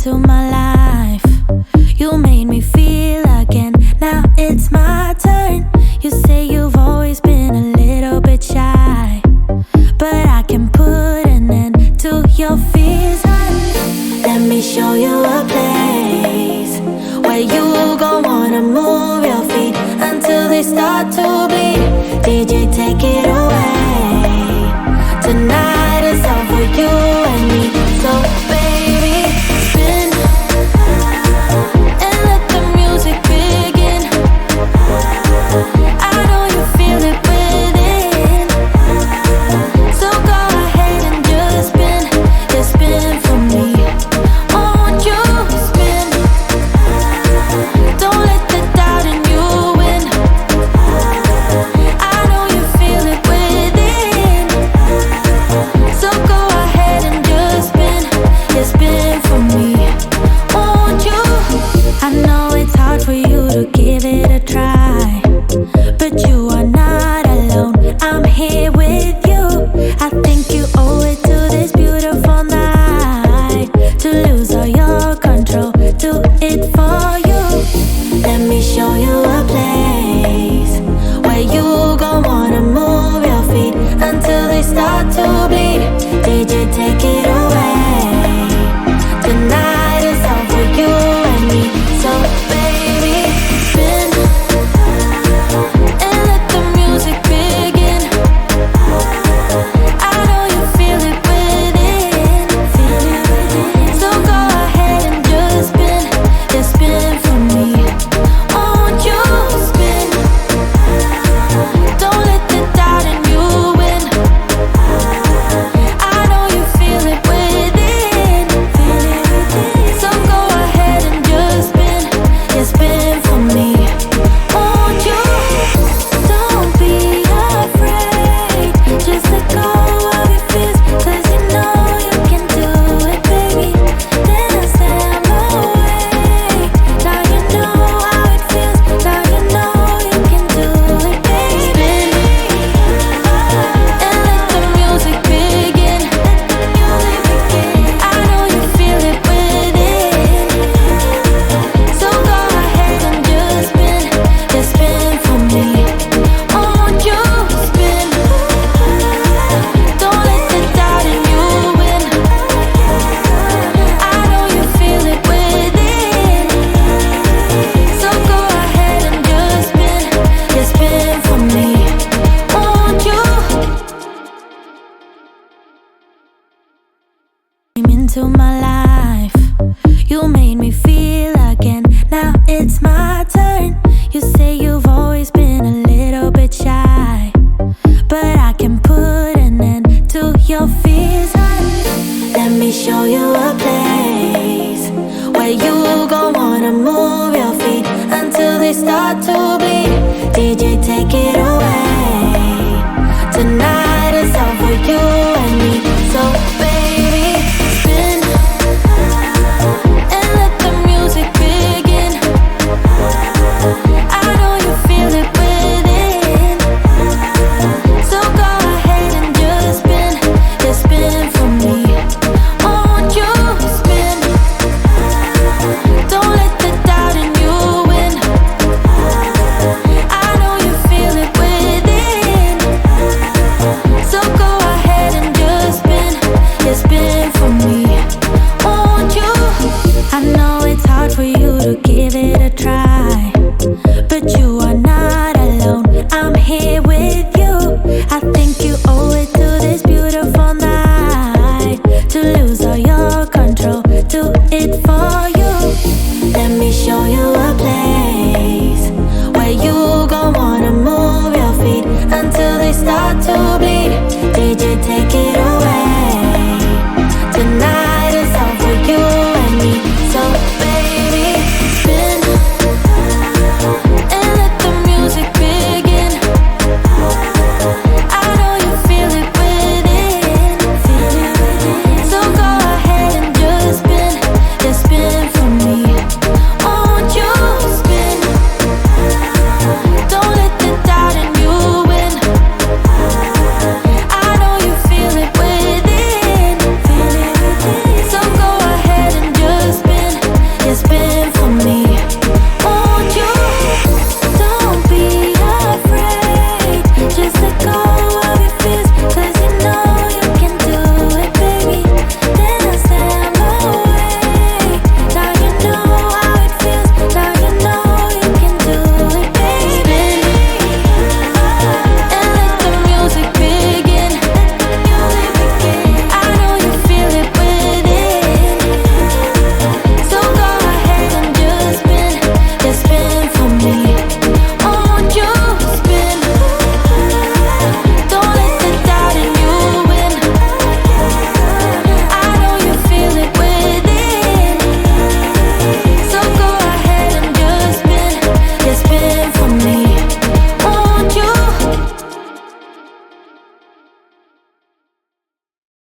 into my life. You made me feel again. Now it's my turn. You say you've always been a little bit shy, but I can put an end to your fears. Let me show you a place where you gon' wanna move your feet until they start to bleed. DJ, take it away. Tonight is all for you and me. So baby, spin and let the music begin. I know you feel it within, so go ahead and just spin. Yeah, spin for me. Won't you spin? Don't let the doubt in you win. I know you feel it within, so go ahead and just spin. Yeah, spin for me. Won't you? I know it's hard for you to give it a try, but you are not alone. I'm here with you. I think you owe it to this beautiful night to lose all your control. Do it for you. Let me show you a place where you gon' wanna move your feet until they start to bleed. DJ, take it away. Tonight is all for you and me. So baby, spin and let the music begin. I know you feel it within, so go ahead and just spin. Yeah, spin for me. Won't you spin? Don't let the doubt in you win. I know you feel it within, so go ahead and just spin. Yeah, spin for me. Won't you? Don't be afraid. Just let go of your fears, 'cause you know you can do it, baby. Then I stand away. Now you know how it feels. Now you know you can do it, baby. Spin and let the music begin. I know you feel it within, so go ahead and just spin. Yeah, spin for me. Won't you spin? Don't let the doubt in you win. I know you feel it within, so go ahead and just spin. Yeah, spin for me. Won't you? Came into my life. You made me feel again. Now it's my turn. You say you've always been a little bit shy, but I can put an end to your fears. Let me show you a place where you gon' wanna move your feet until they start to bleed. DJ, take it away. Tonight is all for you